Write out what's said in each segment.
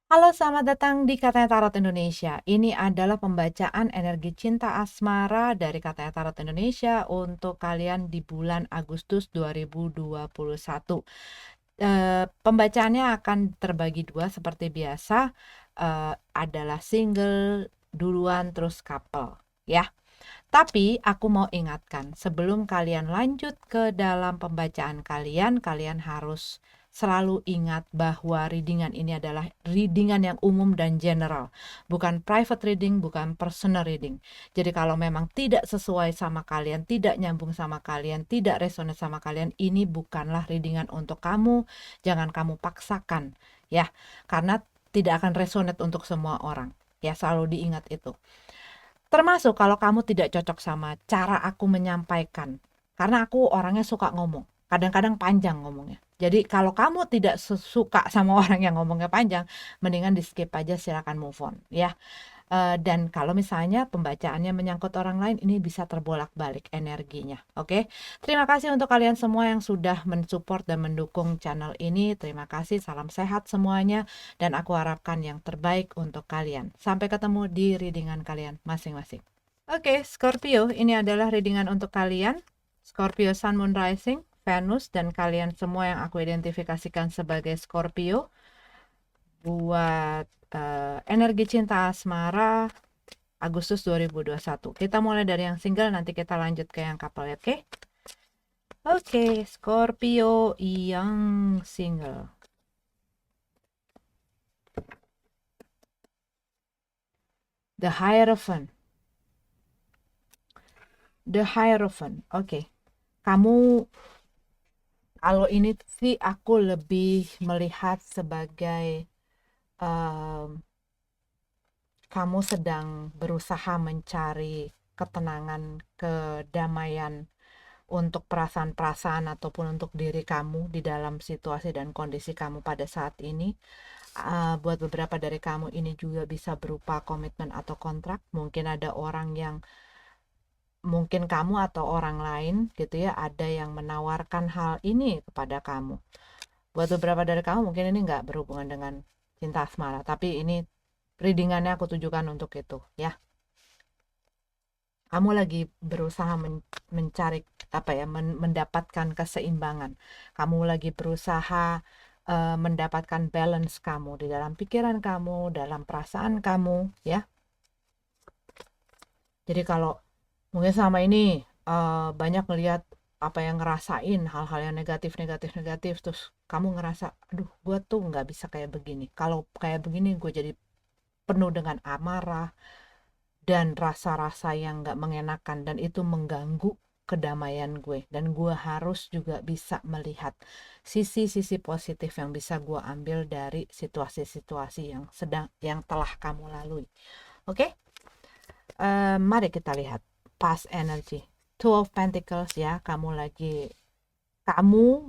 Halo, selamat datang di Katanya Tarot Indonesia. Ini adalah pembacaan energi cinta asmara dari Katanya Tarot Indonesia untuk kalian di bulan Agustus 2021. Pembacaannya akan terbagi dua seperti biasa, adalah single duluan terus couple, ya. Tapi aku mau ingatkan, sebelum kalian lanjut ke dalam pembacaan kalian, kalian harus selalu ingat bahwa readingan ini adalah readingan yang umum dan general. Bukan private reading, bukan personal reading. Jadi kalau memang tidak sesuai sama kalian, tidak nyambung sama kalian, tidak resonate sama kalian, ini bukanlah readingan untuk kamu. Jangan kamu paksakan, ya. Karena tidak akan resonate untuk semua orang. Ya, selalu diingat itu. Termasuk kalau kamu tidak cocok sama cara aku menyampaikan. Karena aku orangnya suka ngomong. Kadang-kadang panjang ngomongnya. Jadi kalau kamu tidak suka sama orang yang ngomongnya panjang, mendingan di skip aja, silakan move on ya. Dan kalau misalnya pembacaannya menyangkut orang lain, ini bisa terbolak-balik energinya. Oke, terima kasih untuk kalian semua yang sudah mensupport dan mendukung channel ini. Terima kasih, salam sehat semuanya, dan aku harapkan yang terbaik untuk kalian. Sampai ketemu di readingan kalian masing-masing. Oke, Scorpio, ini adalah readingan untuk kalian. Scorpio Sun, Moon, Rising, Venus, dan kalian semua yang aku identifikasikan sebagai Scorpio. Buat energi cinta asmara Agustus 2021. Kita mulai dari yang single, nanti kita lanjut ke yang couple, oke? Oke, Scorpio yang single. The Hierophant. The Hierophant. Oke. Kamu, kalau ini sih aku lebih melihat sebagai kamu sedang berusaha mencari ketenangan, kedamaian untuk perasaan-perasaan ataupun untuk diri kamu di dalam situasi dan kondisi kamu pada saat ini. Buat beberapa dari kamu ini juga bisa berupa komitmen atau kontrak. Mungkin ada orang yang, mungkin kamu atau orang lain gitu ya, ada yang menawarkan hal ini kepada kamu. Buat beberapa dari kamu mungkin ini nggak berhubungan dengan cinta asmara, tapi ini readingannya aku tujukan untuk itu ya. Kamu lagi berusaha mencari apa ya, mendapatkan keseimbangan. Kamu lagi berusaha mendapatkan balance kamu di dalam pikiran kamu, dalam perasaan kamu ya. Jadi kalau mungkin selama ini banyak ngelihat apa yang ngerasain hal-hal yang negatif, terus kamu ngerasa, aduh gue tuh nggak bisa kayak begini. Kalau kayak begini gue jadi penuh dengan amarah dan rasa-rasa yang nggak mengenakan, dan itu mengganggu kedamaian gue, dan gue harus juga bisa melihat sisi-sisi positif yang bisa gue ambil dari situasi-situasi yang telah kamu lalui. Oke, mari kita lihat past energy. Two of Pentacles ya, kamu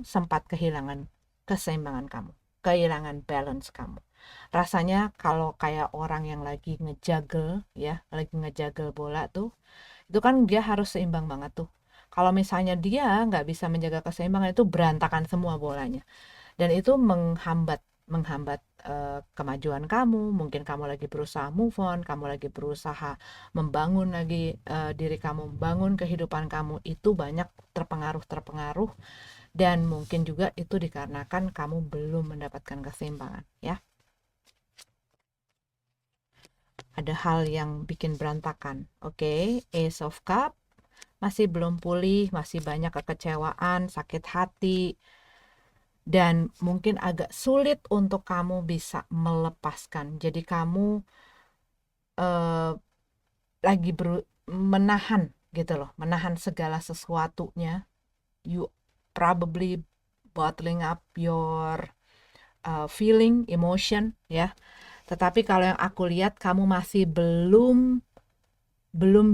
sempat kehilangan keseimbangan kamu, kehilangan balance kamu. Rasanya kalau kayak orang yang lagi ngejagel ya, lagi ngejagel bola tuh, itu kan dia harus seimbang banget tuh. Kalau misalnya dia nggak bisa menjaga keseimbangan, itu berantakan semua bolanya, dan itu menghambat menghambat kemajuan kamu. Mungkin kamu lagi berusaha move on, kamu lagi berusaha membangun lagi diri kamu, membangun kehidupan kamu, itu banyak terpengaruh, dan mungkin juga itu dikarenakan kamu belum mendapatkan keseimbangan ya. Ada hal yang bikin berantakan. Oke, Ace of Cup, masih belum pulih, masih banyak kekecewaan, sakit hati, dan mungkin agak sulit untuk kamu bisa melepaskan. Jadi kamu eh, lagi menahan gitu loh, menahan segala sesuatunya. You probably bottling up your feeling, emotion ya. Tetapi kalau yang aku lihat, kamu masih belum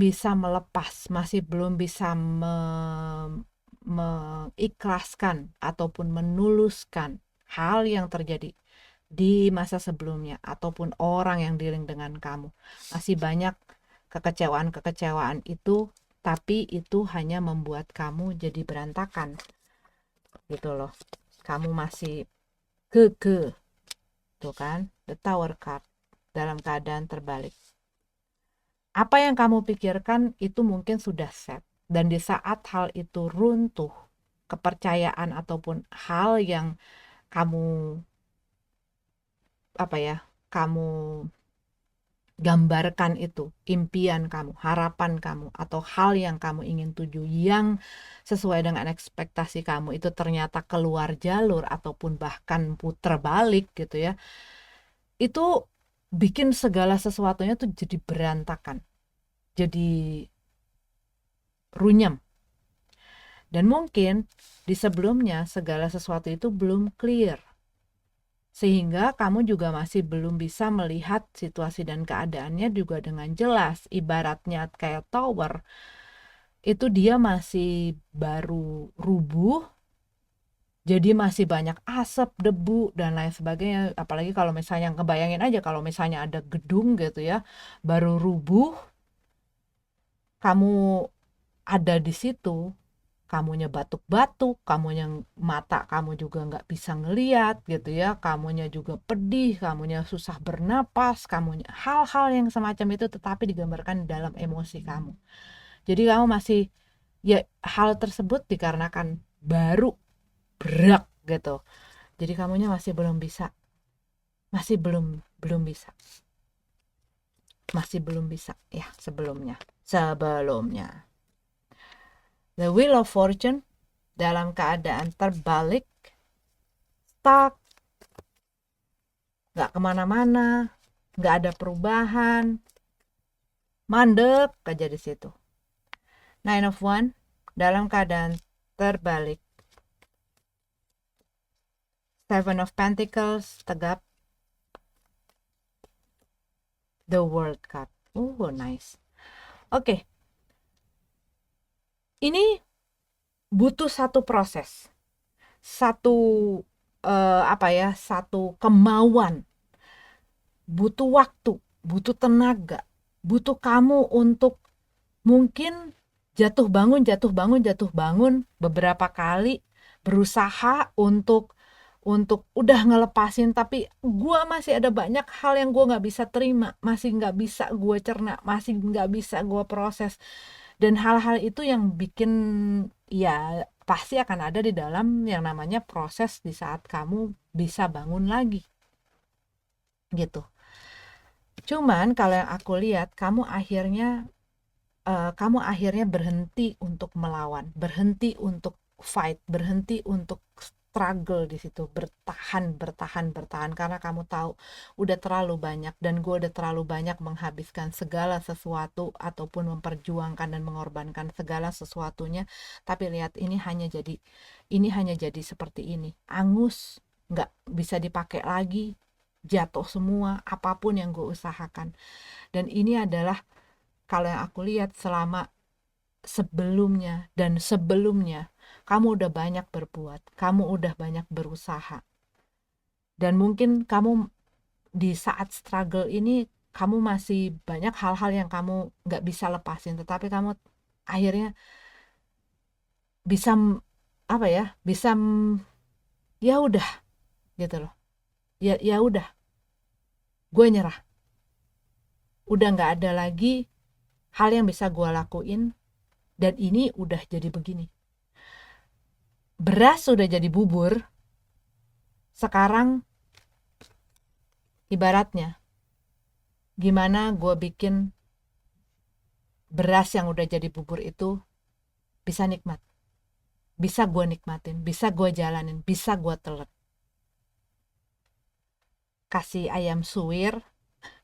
bisa melepas, masih belum bisa mengikhlaskan ataupun menuluskan hal yang terjadi di masa sebelumnya ataupun orang yang dealing dengan kamu. Masih banyak kekecewaan itu, tapi itu hanya membuat kamu jadi berantakan gitu loh. Kamu masih kekeh Tuh kan, the Tower card dalam keadaan terbalik. Apa yang kamu pikirkan itu mungkin sudah set. Dan di saat hal itu runtuh, kepercayaan ataupun hal yang kamu kamu gambarkan itu, impian kamu, harapan kamu, atau hal yang kamu ingin tuju yang sesuai dengan ekspektasi kamu itu ternyata keluar jalur ataupun bahkan puter balik gitu ya, itu bikin segala sesuatunya tuh jadi berantakan, jadi runyam. Dan mungkin di sebelumnya segala sesuatu itu belum clear, sehingga kamu juga masih belum bisa melihat situasi dan keadaannya juga dengan jelas. Ibaratnya kayak tower, itu dia masih baru rubuh, jadi masih banyak asap, debu, dan lain sebagainya. Apalagi kalau misalnya, ngebayangin aja kalau misalnya ada gedung gitu ya, baru rubuh, kamu ada di situ, kamunya batuk-batuk, kamunya mata kamu juga nggak bisa ngeliat gitu ya, kamunya juga pedih, kamunya susah bernapas, kamunya hal-hal yang semacam itu tetapi digambarkan dalam emosi kamu. Jadi kamu masih, ya hal tersebut dikarenakan baru berak gitu. Jadi kamunya masih belum bisa, masih belum bisa, masih belum bisa ya sebelumnya. The Wheel of Fortune dalam keadaan terbalik, stuck, nggak kemana-mana, nggak ada perubahan, mandek aja di situ. Nine of Wands dalam keadaan terbalik, Seven of Pentacles tegap, The World card. Nice. Oke. Ini butuh satu proses, satu satu kemauan, butuh waktu, butuh tenaga, butuh kamu untuk mungkin jatuh bangun beberapa kali, berusaha untuk udah ngelepasin, tapi gue masih ada banyak hal yang gue nggak bisa terima, masih nggak bisa gue cerna, masih nggak bisa gue proses. Dan hal-hal itu yang bikin, ya pasti akan ada di dalam yang namanya proses di saat kamu bisa bangun lagi gitu. Cuman kalau yang aku lihat, kamu akhirnya berhenti untuk melawan, berhenti untuk fight, berhenti untuk struggle di situ, bertahan karena kamu tahu udah terlalu banyak, dan gue udah terlalu banyak menghabiskan segala sesuatu ataupun memperjuangkan dan mengorbankan segala sesuatunya, tapi lihat ini hanya jadi seperti ini, angus, nggak bisa dipakai lagi, jatuh semua apapun yang gue usahakan. Dan ini adalah, kalau yang aku lihat selama sebelumnya dan sebelumnya, kamu udah banyak berbuat, kamu udah banyak berusaha, dan mungkin kamu di saat struggle ini kamu masih banyak hal-hal yang kamu nggak bisa lepasin, tetapi kamu akhirnya bisa bisa ya udah gitu loh, ya udah, gue nyerah, udah nggak ada lagi hal yang bisa gue lakuin, dan ini udah jadi begini, beras sudah jadi bubur. Sekarang ibaratnya gimana gue bikin beras yang udah jadi bubur itu bisa nikmat, bisa gue nikmatin, bisa gue jalanin, bisa gue telan. Kasih ayam suwir,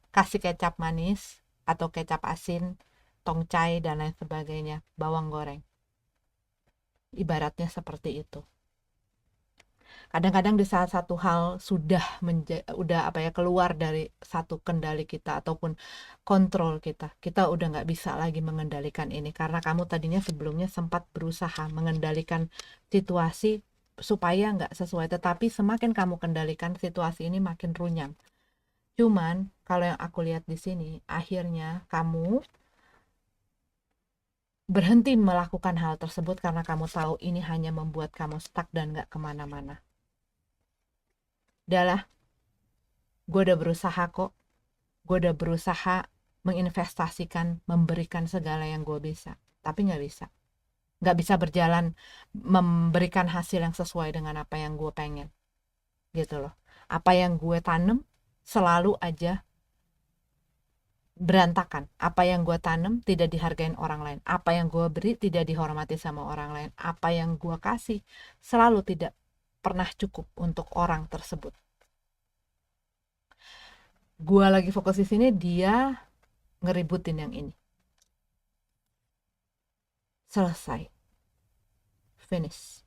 kasih kecap manis atau kecap asin, tongcai dan lain sebagainya, bawang goreng, ibaratnya seperti itu. Kadang-kadang di saat satu hal keluar dari satu kendali kita ataupun kontrol kita, kita udah nggak bisa lagi mengendalikan ini, karena kamu tadinya sebelumnya sempat berusaha mengendalikan situasi supaya nggak sesuai, tetapi semakin kamu kendalikan situasi ini makin runyam. Cuman kalau yang aku lihat di sini, akhirnya kamu berhenti melakukan hal tersebut karena kamu tahu ini hanya membuat kamu stuck dan nggak kemana-mana. Udahlah, gue udah berusaha kok, gue udah berusaha menginvestasikan, memberikan segala yang gue bisa, tapi nggak bisa berjalan, memberikan hasil yang sesuai dengan apa yang gue pengen, gitu loh. Apa yang gue tanam selalu aja berantakan. Apa yang gue tanam tidak dihargain orang lain. Apa yang gue beri tidak dihormati sama orang lain. Apa yang gue kasih selalu tidak pernah cukup untuk orang tersebut. Gue lagi fokus di sini, dia ngeributin yang ini. Selesai. Finish.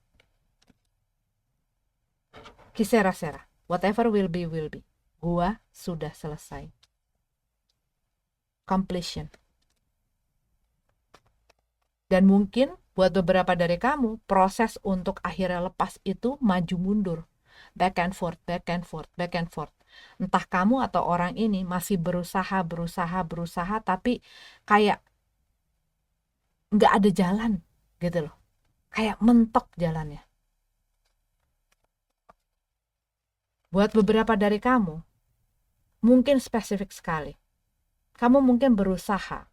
Kisera-sera. Whatever will be, will be. Gue sudah selesai. Completion. Dan mungkin buat beberapa dari kamu, proses untuk akhirnya lepas itu maju mundur. Back and forth, back and forth, back and forth. Entah kamu atau orang ini masih berusaha, tapi kayak nggak ada jalan gitu loh. Kayak mentok jalannya. Buat beberapa dari kamu, mungkin spesifik sekali. Kamu mungkin berusaha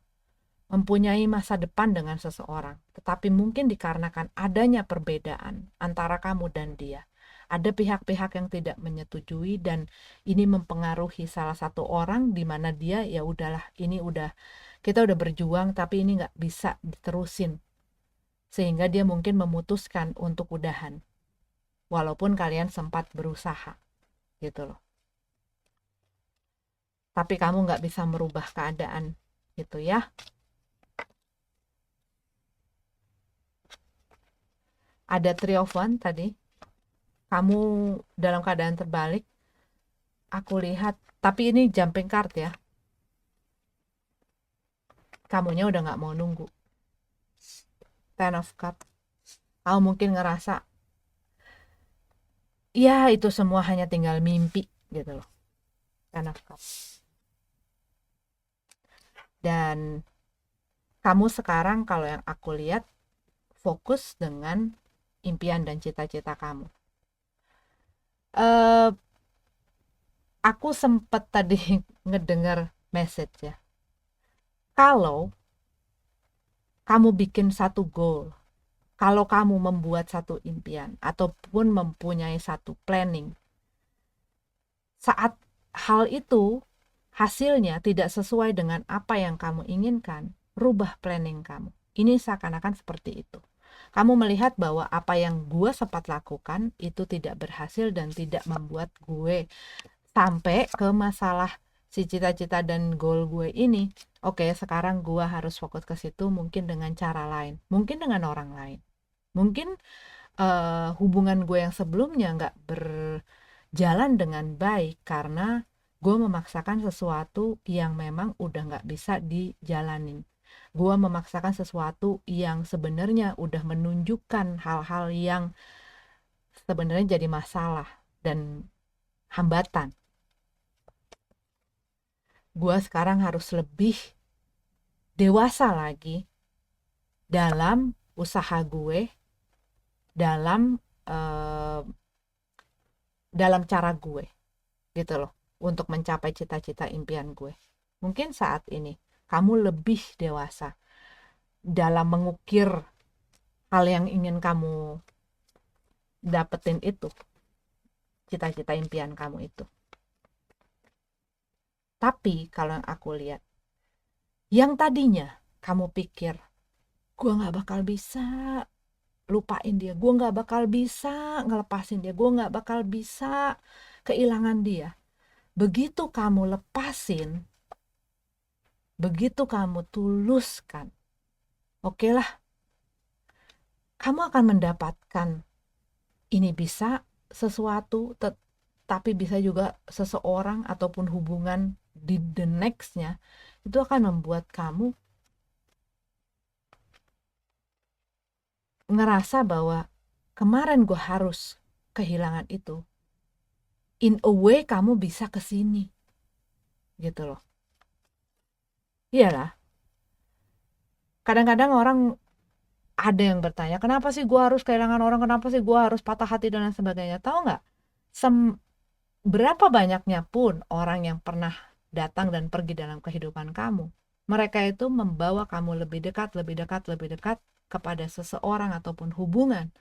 mempunyai masa depan dengan seseorang, tetapi mungkin dikarenakan adanya perbedaan antara kamu dan dia, ada pihak-pihak yang tidak menyetujui, dan ini mempengaruhi salah satu orang di mana dia, ya udahlah, ini udah, kita udah berjuang tapi ini nggak bisa diterusin, sehingga dia mungkin memutuskan untuk udahan walaupun kalian sempat berusaha gitu loh. Tapi kamu nggak bisa merubah keadaan gitu ya. Ada Three of Wands tadi, kamu dalam keadaan terbalik, aku lihat, tapi ini jumping card ya, kamunya udah gak mau nunggu. Ten of Cups, kamu mungkin ngerasa ya itu semua hanya tinggal mimpi gitu loh. Ten of Cups. Dan kamu sekarang kalau yang aku lihat fokus dengan impian dan cita-cita kamu. Aku sempet tadi ngedengar message ya, kalau kamu bikin satu goal, kalau kamu membuat satu impian ataupun mempunyai satu planning, saat hal itu hasilnya tidak sesuai dengan apa yang kamu inginkan, rubah planning kamu. Ini seakan-akan seperti itu. Kamu melihat bahwa apa yang gue sempat lakukan itu tidak berhasil dan tidak membuat gue sampai ke masalah si cita-cita dan goal gue ini. Oke, sekarang gue harus fokus ke situ, mungkin dengan cara lain, mungkin dengan orang lain, mungkin hubungan gue yang sebelumnya nggak berjalan dengan baik karena gue memaksakan sesuatu yang memang udah nggak bisa dijalanin. Gue memaksakan sesuatu yang sebenarnya udah menunjukkan hal-hal yang sebenarnya jadi masalah dan hambatan. Gue sekarang harus lebih dewasa lagi dalam usaha gue, dalam cara gue gitu loh, untuk mencapai cita-cita impian gue. Mungkin saat ini kamu lebih dewasa dalam mengukir hal yang ingin kamu dapetin itu, cita-cita impian kamu itu. Tapi kalau yang aku lihat, yang tadinya kamu pikir gue gak bakal bisa lupain dia, gue gak bakal bisa ngelepasin dia, gue gak bakal bisa kehilangan dia, begitu kamu lepasin, begitu kamu tuluskan, oke lah, kamu akan mendapatkan ini, bisa sesuatu, tapi bisa juga seseorang ataupun hubungan di the next-nya itu akan membuat kamu ngerasa bahwa kemarin gue harus kehilangan itu, in a way kamu bisa kesini gitu loh. Iyalah, kadang-kadang orang ada yang bertanya, kenapa sih gue harus kehilangan orang, kenapa sih gue harus patah hati dan lain sebagainya. Tahu nggak, berapa banyaknya pun orang yang pernah datang dan pergi dalam kehidupan kamu, mereka itu membawa kamu lebih dekat, lebih dekat, lebih dekat kepada seseorang ataupun hubungan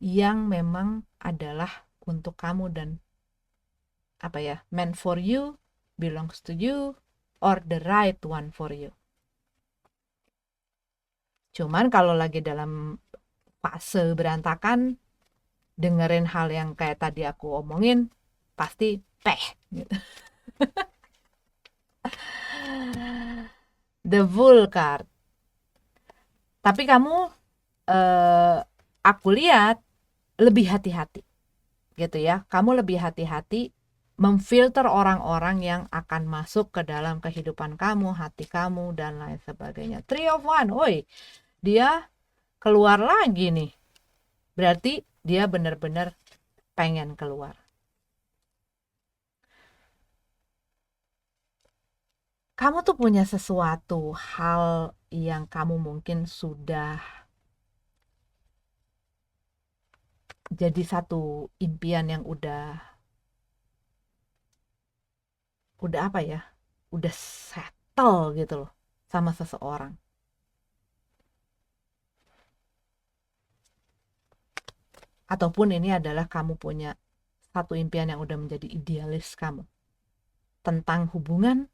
yang memang adalah untuk kamu dan apa ya, meant for you, belongs to you, or the right one for you. Cuman kalau lagi dalam fase berantakan, dengerin hal yang kayak tadi aku omongin, pasti peh gitu. The Fool card. Tapi kamu aku lihat lebih hati-hati gitu ya. Kamu lebih hati-hati memfilter orang-orang yang akan masuk ke dalam kehidupan kamu, hati kamu, dan lain sebagainya. Three of One, oi, dia keluar lagi nih. Berarti dia benar-benar pengen keluar. Kamu tuh punya sesuatu hal yang kamu mungkin sudah jadi satu impian yang udah apa ya, udah settle gitu loh sama seseorang. Ataupun ini adalah kamu punya satu impian yang udah menjadi idealis kamu tentang hubungan,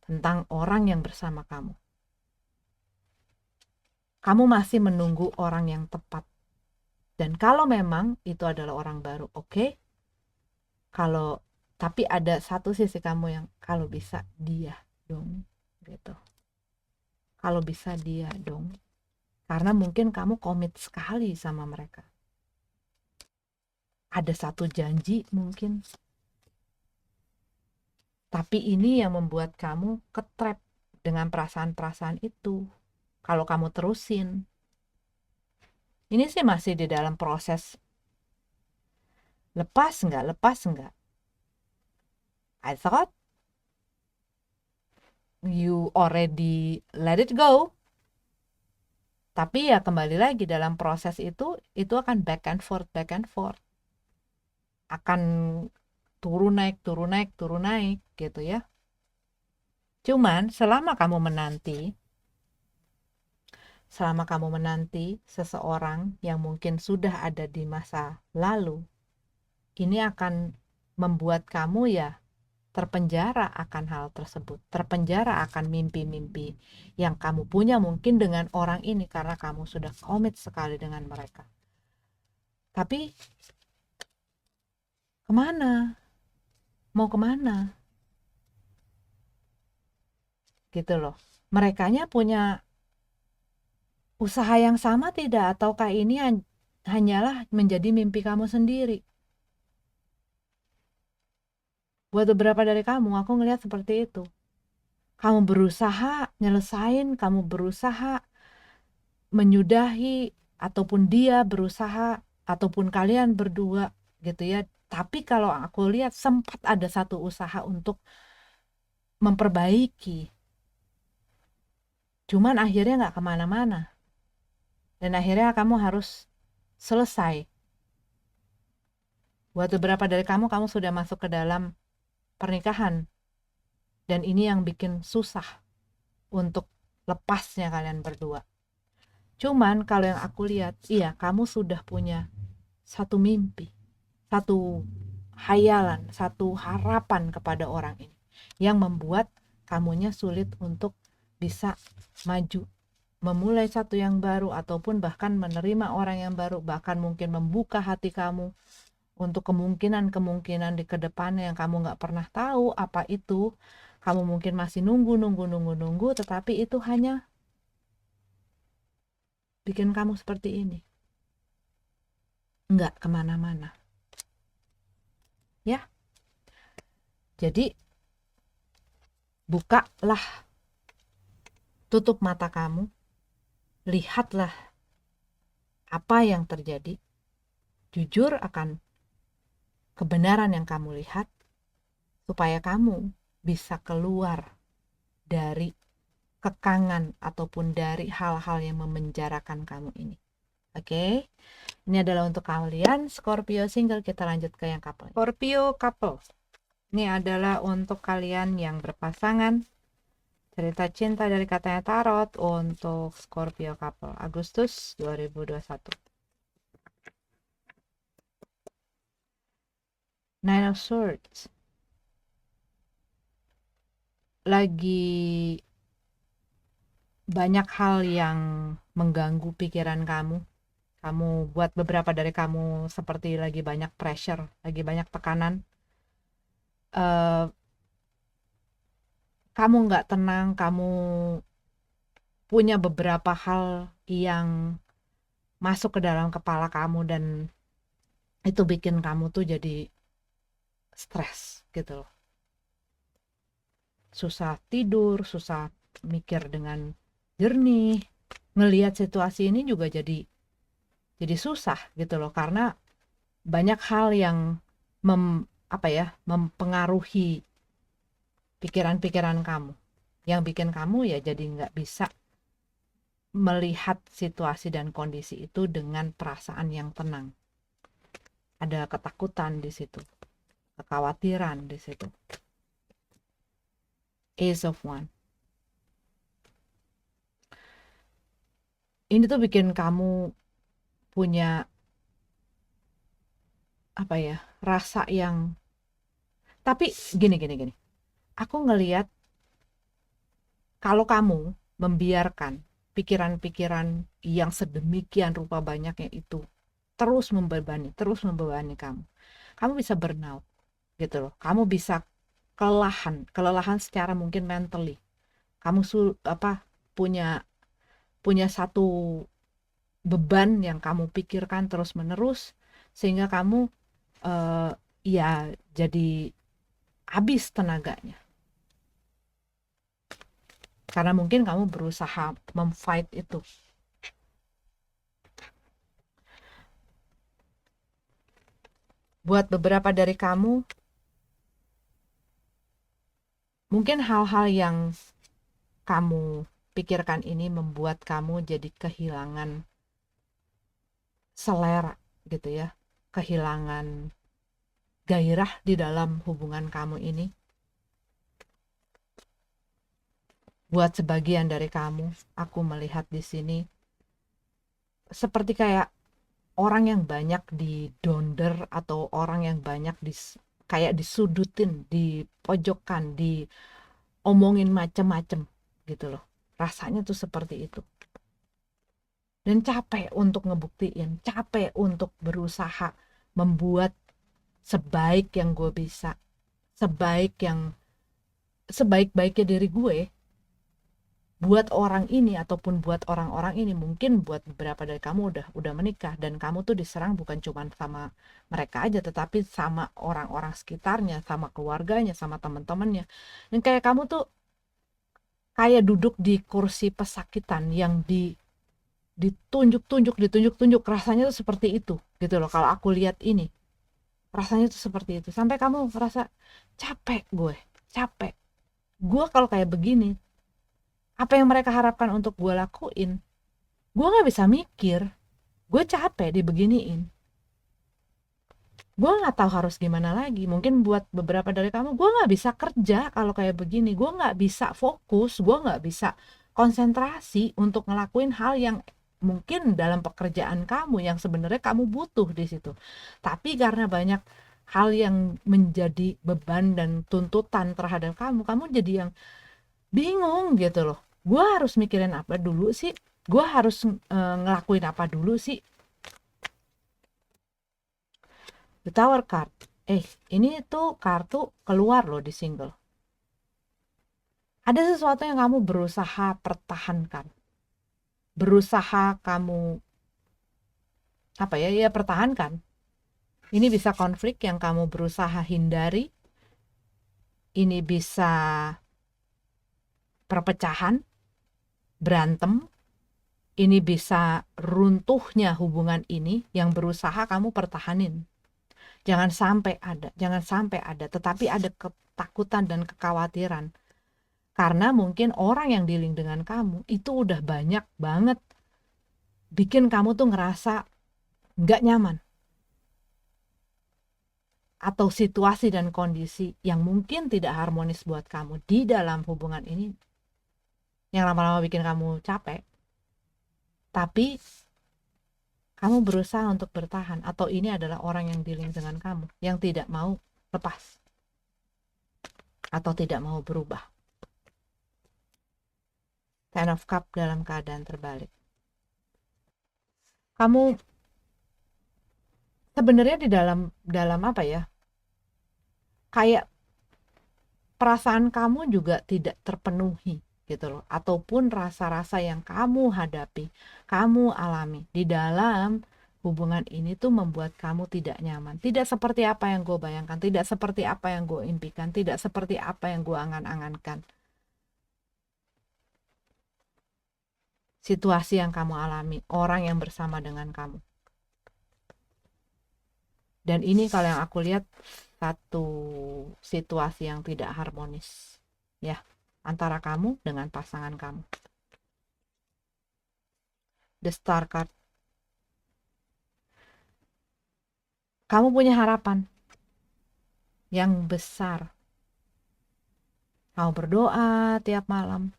tentang orang yang bersama kamu. Kamu masih menunggu orang yang tepat. Dan kalau memang itu adalah orang baru, oke. Kalau tapi ada satu sisi kamu yang kalau bisa dia dong gitu. Kalau bisa dia dong. Karena mungkin kamu komit sekali sama mereka. Ada satu janji mungkin. Tapi ini yang membuat kamu ketrap dengan perasaan-perasaan itu. Kalau kamu terusin. Ini sih masih di dalam proses lepas enggak. I thought you already let it go. Tapi ya kembali lagi dalam proses itu akan back and forth. Akan turun naik gitu ya. Cuman selama kamu menanti seseorang yang mungkin sudah ada di masa lalu, ini akan membuat kamu ya terpenjara akan hal tersebut, terpenjara akan mimpi-mimpi yang kamu punya mungkin dengan orang ini karena kamu sudah komit sekali dengan mereka. Tapi kemana? Mau kemana? Gitu loh. Merekanya punya usaha yang sama tidak? Ataukah ini hanyalah menjadi mimpi kamu sendiri? Buat beberapa dari kamu, aku ngelihat seperti itu. Kamu berusaha nyelesain, kamu berusaha menyudahi, ataupun dia berusaha, ataupun kalian berdua gitu ya. Tapi kalau aku lihat sempat ada satu usaha untuk memperbaiki. Cuman akhirnya nggak kemana-mana. Dan akhirnya kamu harus selesai. Buat beberapa dari kamu sudah masuk ke dalam pernikahan. Dan ini yang bikin susah untuk lepasnya kalian berdua. Cuman kalau yang aku lihat, iya kamu sudah punya satu mimpi, satu hayalan, satu harapan kepada orang ini. Yang membuat kamunya sulit untuk bisa maju, memulai satu yang baru, ataupun bahkan menerima orang yang baru, bahkan mungkin membuka hati kamu untuk kemungkinan di kedepannya yang kamu nggak pernah tahu apa itu. Kamu mungkin masih nunggu, tetapi itu hanya bikin kamu seperti ini, nggak kemana-mana ya. Jadi bukalah, tutup mata kamu, lihatlah apa yang terjadi, jujur akan kebenaran yang kamu lihat, supaya kamu bisa keluar dari kekangan ataupun dari hal-hal yang memenjarakan kamu ini. Oke? Ini adalah untuk kalian Scorpio single. Kita lanjut ke yang couple. Scorpio couple. Ini adalah untuk kalian yang berpasangan. Cerita cinta dari katanya tarot untuk Scorpio couple Agustus 2021. Nine of Swords. Lagi banyak hal yang mengganggu pikiran kamu. Buat beberapa dari kamu seperti lagi banyak pressure, lagi banyak tekanan. Kamu nggak tenang, kamu punya beberapa hal yang masuk ke dalam kepala kamu dan itu bikin kamu tuh jadi stres gitu loh. Susah tidur, susah mikir dengan jernih. Ngelihat situasi ini juga jadi susah gitu loh, karena banyak hal yang mempengaruhi pikiran-pikiran kamu, yang bikin kamu ya jadi nggak bisa melihat situasi dan kondisi itu dengan perasaan yang tenang. Ada ketakutan di situ, kekhawatiran di situ. Ace of Wands. Ini tuh bikin kamu punya rasa yang, tapi gini. Aku ngelihat kalau kamu membiarkan pikiran-pikiran yang sedemikian rupa banyaknya itu terus membebani kamu bisa burnout gitu loh. Kamu bisa kelelahan secara mungkin mentally. Kamu punya satu beban yang kamu pikirkan terus menerus sehingga kamu ya jadi habis tenaganya. Karena mungkin kamu berusaha memfight itu. Buat beberapa dari kamu, mungkin hal-hal yang kamu pikirkan ini membuat kamu jadi kehilangan selera gitu ya. Kehilangan gairah di dalam hubungan kamu ini. Buat sebagian dari kamu, aku melihat di sini seperti kayak orang yang banyak didonder atau orang yang banyak kayak disudutin, dipojokkan, diomongin macem-macem gitu loh. Rasanya tuh seperti itu. Dan capek untuk ngebuktiin, capek untuk berusaha membuat sebaik yang gue bisa, sebaik-baiknya diri gue buat orang ini ataupun buat orang-orang ini. Mungkin buat beberapa dari kamu udah menikah dan kamu tuh diserang bukan cuma sama mereka aja, tetapi sama orang-orang sekitarnya, sama keluarganya, sama teman-temannya. Dan kayak kamu tuh kayak duduk di kursi pesakitan yang ditunjuk, rasanya tuh seperti itu gitu loh. Kalau aku lihat ini rasanya tuh seperti itu, sampai kamu merasa capek gue kalau kayak begini. Apa yang mereka harapkan untuk gue lakuin, gue nggak bisa mikir, gue capek dibeginiin, gue nggak tahu harus gimana lagi. Mungkin buat beberapa dari kamu, gue nggak bisa kerja kalau kayak begini, gue nggak bisa fokus, gue nggak bisa konsentrasi untuk ngelakuin hal yang mungkin dalam pekerjaan kamu yang sebenarnya kamu butuh di situ. Tapi karena banyak hal yang menjadi beban dan tuntutan terhadap kamu jadi yang bingung gitu loh. Gue harus mikirin apa dulu sih, gue harus ngelakuin apa dulu sih. The Tower card, ini tuh kartu keluar loh di single. Ada sesuatu yang kamu berusaha pertahankan, berusaha kamu pertahankan. Ini bisa konflik yang kamu berusaha hindari, ini bisa perpecahan, berantem, ini bisa runtuhnya hubungan ini yang berusaha kamu pertahanin. Jangan sampai ada, tetapi ada ketakutan dan kekhawatiran. Karena mungkin orang yang dealing dengan kamu itu udah banyak banget bikin kamu tuh ngerasa nggak nyaman, atau situasi dan kondisi yang mungkin tidak harmonis buat kamu di dalam hubungan ini, yang lama-lama bikin kamu capek, tapi kamu berusaha untuk bertahan, atau ini adalah orang yang dealing dengan kamu, yang tidak mau lepas, atau tidak mau berubah. Ten of Cup dalam keadaan terbalik. Kamu sebenarnya di dalam apa ya, kayak perasaan kamu juga tidak terpenuhi gitu loh, ataupun rasa-rasa yang kamu hadapi, kamu alami di dalam hubungan ini tuh membuat kamu tidak nyaman, tidak seperti apa yang gue bayangkan, tidak seperti apa yang gue impikan, tidak seperti apa yang gue angan-angankan. Situasi yang kamu alami, orang yang bersama dengan kamu. Dan ini kalau yang aku lihat satu situasi yang tidak harmonis ya, antara kamu dengan pasangan kamu. The Star card. Kamu punya harapan yang besar. Kamu berdoa tiap malam.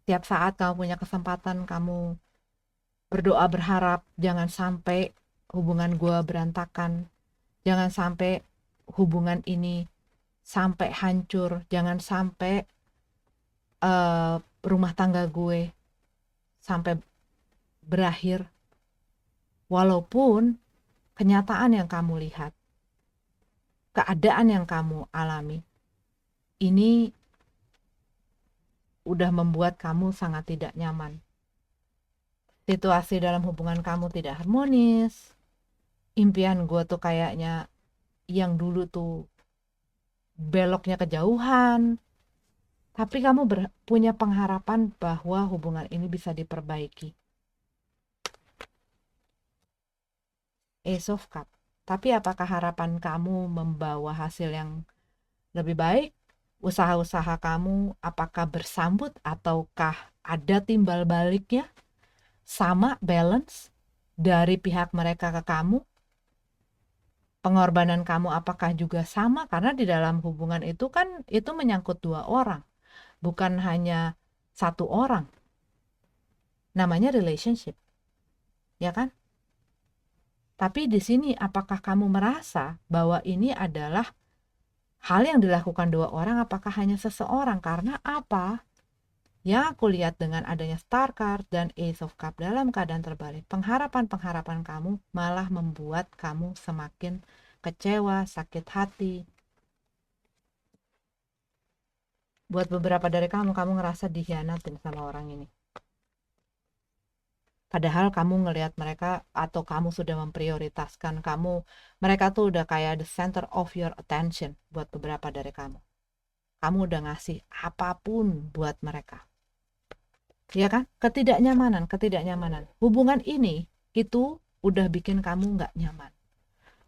Tiap saat kamu punya kesempatan, kamu berdoa berharap jangan sampai hubungan gue berantakan. Jangan sampai hubungan ini sampai hancur. Jangan sampai rumah tangga gue sampai berakhir. Walaupun kenyataan yang kamu lihat, keadaan yang kamu alami, ini udah membuat kamu sangat tidak nyaman. Situasi dalam hubungan kamu tidak harmonis. Impian gue tuh kayaknya yang dulu tuh beloknya kejauhan. Tapi kamu punya pengharapan bahwa hubungan ini bisa diperbaiki. Ace of Cup. Tapi apakah harapan kamu membawa hasil yang lebih baik? Usaha-usaha kamu apakah bersambut ataukah ada timbal baliknya? Sama balance dari pihak mereka ke kamu? Pengorbanan kamu apakah juga sama? Karena di dalam hubungan itu kan itu menyangkut dua orang, bukan hanya satu orang. Namanya relationship, ya kan? Tapi di sini apakah kamu merasa bahwa ini adalah hal yang dilakukan dua orang, apakah hanya seseorang? Karena apa? Yang aku lihat dengan adanya Star card dan Ace of Cup dalam keadaan terbalik, pengharapan-pengharapan kamu malah membuat kamu semakin kecewa, sakit hati. Buat beberapa dari kamu ngerasa dikhianatin sama orang ini. Padahal kamu ngelihat mereka, atau kamu sudah memprioritaskan mereka tuh udah kayak the center of your attention buat beberapa dari kamu. Kamu udah ngasih apapun buat mereka. Ya kan? Ketidaknyamanan. Hubungan ini itu udah bikin kamu nggak nyaman.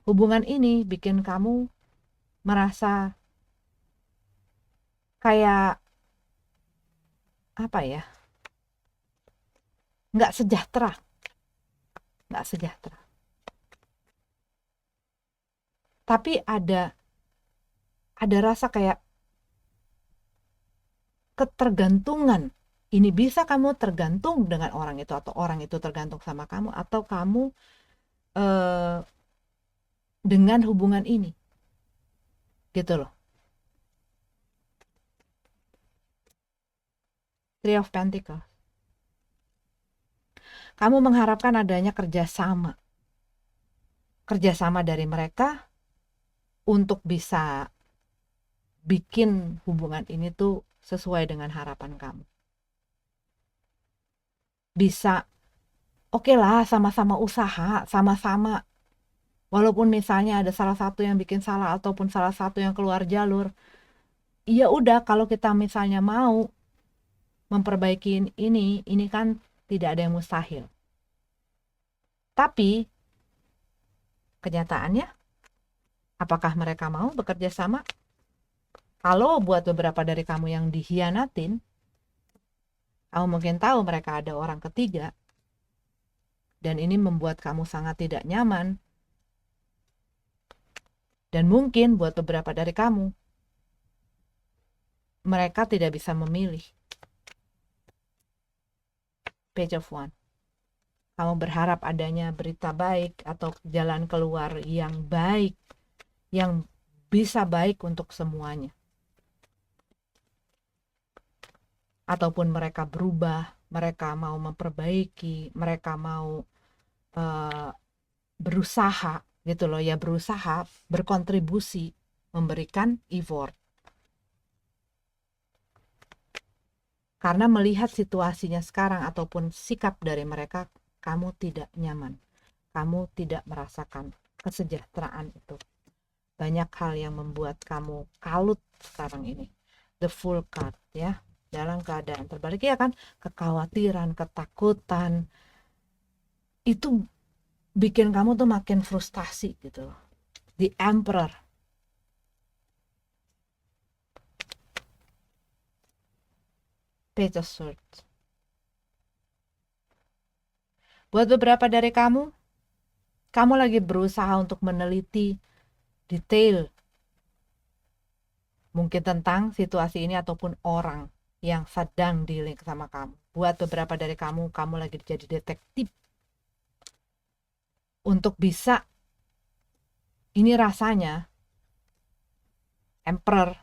Hubungan ini bikin kamu merasa kayak apa ya? Nggak sejahtera. Tapi ada rasa kayak ketergantungan. Ini bisa kamu tergantung dengan orang itu, atau orang itu tergantung sama kamu, atau kamu dengan hubungan ini. Gitu loh. Three of Pentacles. Kamu mengharapkan adanya kerjasama dari mereka untuk bisa bikin hubungan ini tuh sesuai dengan harapan kamu. Bisa oke lah, sama-sama usaha, sama-sama, walaupun misalnya ada salah satu yang bikin salah ataupun salah satu yang keluar jalur, ya udah, kalau kita misalnya mau memperbaiki ini kan tidak ada yang mustahil. Tapi kenyataannya, apakah mereka mau bekerja sama? Kalau buat beberapa dari kamu yang dikhianatin, kamu mungkin tahu mereka ada orang ketiga. Dan ini membuat kamu sangat tidak nyaman. Dan mungkin buat beberapa dari kamu, mereka tidak bisa memilih. Page of One. Kamu berharap adanya berita baik atau jalan keluar yang baik, yang bisa baik untuk semuanya. Ataupun mereka berubah, mereka mau memperbaiki, mereka mau berusaha gitu loh ya, berusaha berkontribusi, memberikan effort. Karena melihat situasinya sekarang ataupun sikap dari mereka, kamu tidak nyaman. Kamu tidak merasakan kesejahteraan itu. Banyak hal yang membuat kamu kalut sekarang ini. The Fool card ya, dalam keadaan terbalik ya kan, kekhawatiran, ketakutan itu bikin kamu tuh makin frustasi gitu loh. The Emperor. Page of Swords. Buat beberapa dari kamu lagi berusaha untuk meneliti detail mungkin tentang situasi ini ataupun orang yang sedang dealing sama kamu. Buat beberapa dari kamu lagi jadi detektif untuk bisa, ini rasanya Emperor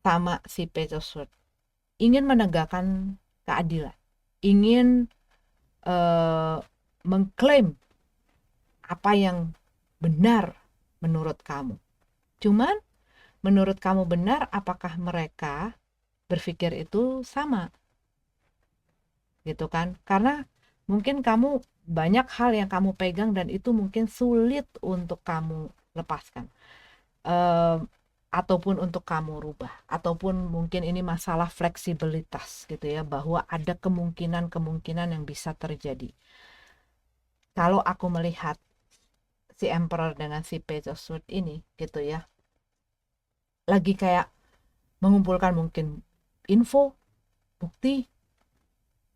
sama si Page of Swords ingin menegakkan keadilan, ingin mengklaim apa yang benar menurut kamu. Cuman menurut kamu benar, apakah mereka berpikir itu sama? Gitu kan? Karena mungkin kamu banyak hal yang kamu pegang dan itu mungkin sulit untuk kamu lepaskan. Ataupun untuk kamu rubah, ataupun mungkin ini masalah fleksibilitas gitu ya, bahwa ada kemungkinan yang bisa terjadi. Kalau aku melihat si Emperor dengan si Page of Swords ini gitu ya, lagi kayak mengumpulkan mungkin info, bukti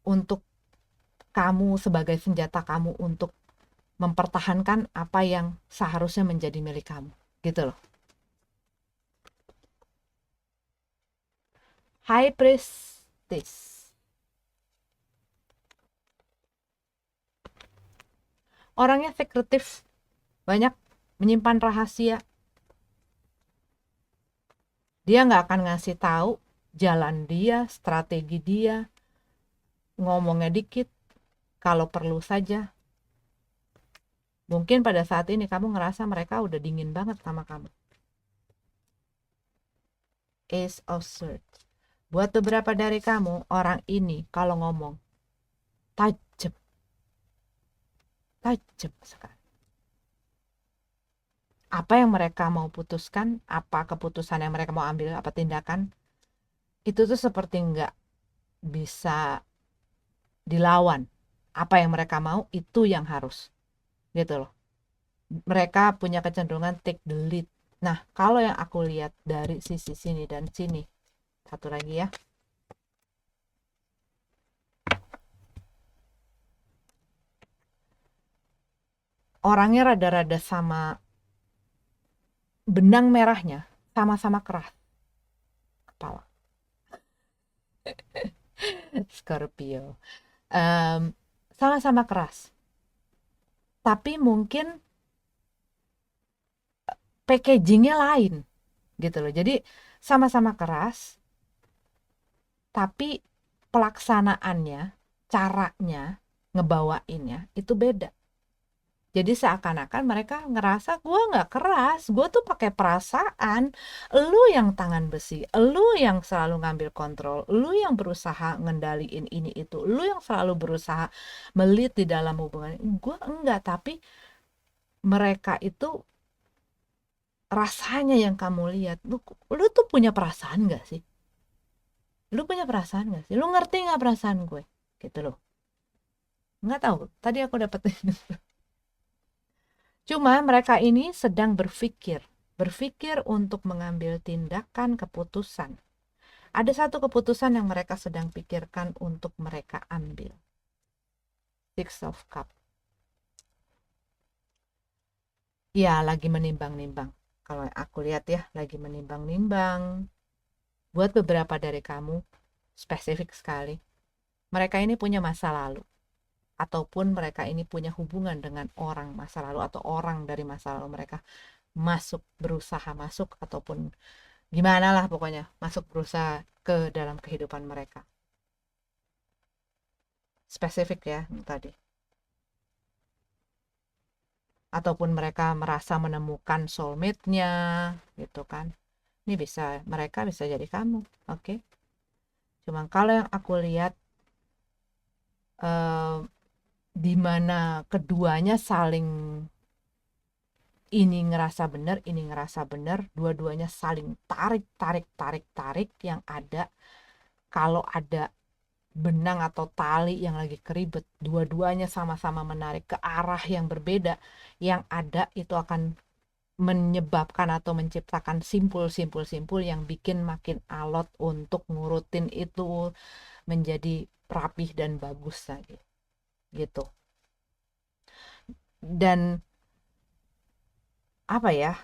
untuk kamu sebagai senjata kamu untuk mempertahankan apa yang seharusnya menjadi milik kamu gitu loh. High Priestess. Orangnya sekretif, banyak menyimpan rahasia. Dia nggak akan ngasih tahu jalan dia, strategi dia, ngomongnya dikit, kalau perlu saja. Mungkin pada saat ini kamu ngerasa mereka udah dingin banget sama kamu. Ace of Swords. Buat beberapa dari kamu, orang ini kalau ngomong tajam sekali. Apa yang mereka mau putuskan, apa keputusan yang mereka mau ambil, apa tindakan, itu tuh seperti nggak bisa dilawan. Apa yang mereka mau, itu yang harus. Gitu loh. Mereka punya kecenderungan take the lead. Nah, kalau yang aku lihat dari sisi sini dan sini, satu lagi ya. Orangnya rada-rada sama, benang merahnya sama-sama keras. Kepala. Scorpio. Sama-sama keras. Tapi mungkin packagingnya lain gitu loh. Jadi sama-sama keras, tapi pelaksanaannya, caranya ngebawainnya itu beda. Jadi seakan-akan mereka ngerasa gue nggak keras, gue tuh pakai perasaan. Lu yang tangan besi, lu yang selalu ngambil kontrol, lu yang berusaha ngendaliin ini itu, lu yang selalu berusaha melit di dalam hubungan. Gue enggak, tapi mereka itu rasanya yang kamu lihat. Lu tuh punya perasaan nggak sih? Lu punya perasaan nggak sih? Lu ngerti nggak perasaan gue? Gitu loh. Nggak tahu. Tadi aku dapet. Cuma mereka ini sedang berpikir untuk mengambil tindakan keputusan. Ada satu keputusan yang mereka sedang pikirkan untuk mereka ambil. Six of Cup. Ya, lagi menimbang-nimbang. Kalau aku lihat ya, lagi menimbang-nimbang. Buat beberapa dari kamu, spesifik sekali, mereka ini punya masa lalu. Ataupun mereka ini punya hubungan dengan orang masa lalu atau orang dari masa lalu mereka berusaha masuk ataupun gimana lah pokoknya masuk berusaha ke dalam kehidupan mereka. Spesifik ya tadi. Ataupun mereka merasa menemukan soulmate-nya gitu kan. Ini mereka bisa jadi kamu, oke? Cuma kalau yang aku lihat di mana keduanya saling ini ngerasa benar, dua-duanya saling tarik yang ada kalau ada benang atau tali yang lagi keribet, dua-duanya sama-sama menarik ke arah yang berbeda, yang ada itu akan menyebabkan atau menciptakan simpul-simpul yang bikin makin alot untuk ngurutin itu menjadi rapih dan bagus lagi gitu. Dan apa ya,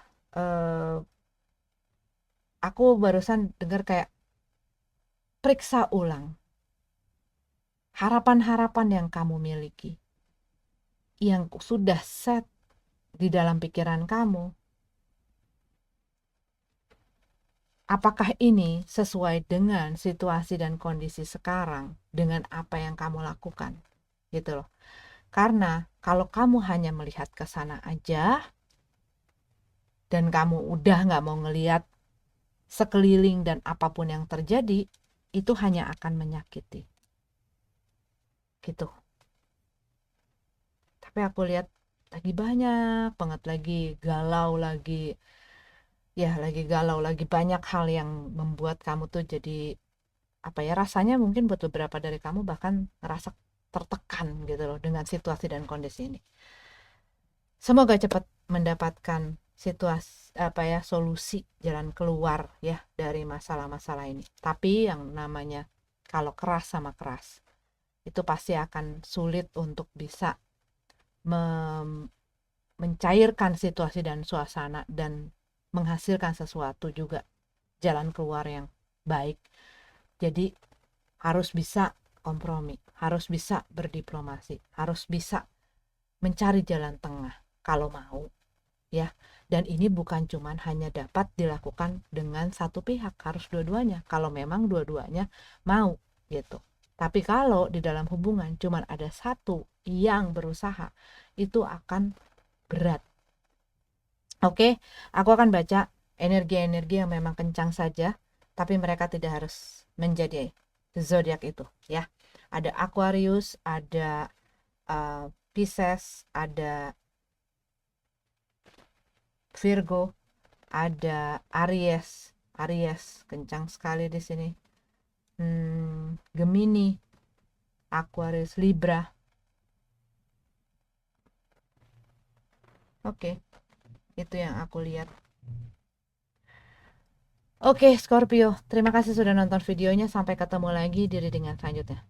aku barusan dengar kayak periksa ulang harapan-harapan yang kamu miliki, yang sudah set di dalam pikiran kamu. Apakah ini sesuai dengan situasi dan kondisi sekarang, dengan apa yang kamu lakukan, gitu loh. Karena kalau kamu hanya melihat ke sana aja, dan kamu udah nggak mau ngelihat sekeliling dan apapun yang terjadi, itu hanya akan menyakiti. Gitu. Tapi aku lihat lagi banyak banget, lagi galau, lagi banyak hal yang membuat kamu tuh jadi apa ya, rasanya mungkin buat beberapa dari kamu bahkan ngerasa tertekan gitu loh dengan situasi dan kondisi ini. Semoga cepat mendapatkan solusi jalan keluar ya dari masalah-masalah ini. Tapi yang namanya kalau keras sama keras itu pasti akan sulit untuk bisa mencairkan situasi dan suasana dan menghasilkan sesuatu juga jalan keluar yang baik. Jadi harus bisa kompromi, harus bisa berdiplomasi, harus bisa mencari jalan tengah kalau mau ya. Dan ini bukan cuman hanya dapat dilakukan dengan satu pihak, harus dua-duanya kalau memang dua-duanya mau gitu. Tapi kalau di dalam hubungan cuman ada satu yang berusaha, itu akan berat. Oke, aku akan baca energi-energi yang memang kencang saja, tapi mereka tidak harus menjadi zodiak itu ya. Ada Aquarius, ada Pisces, ada Virgo, ada Aries kencang sekali di sini. Gemini, Aquarius, Libra. Oke, itu yang aku lihat. Oke, Scorpio, terima kasih sudah nonton videonya. Sampai ketemu lagi di readingan selanjutnya.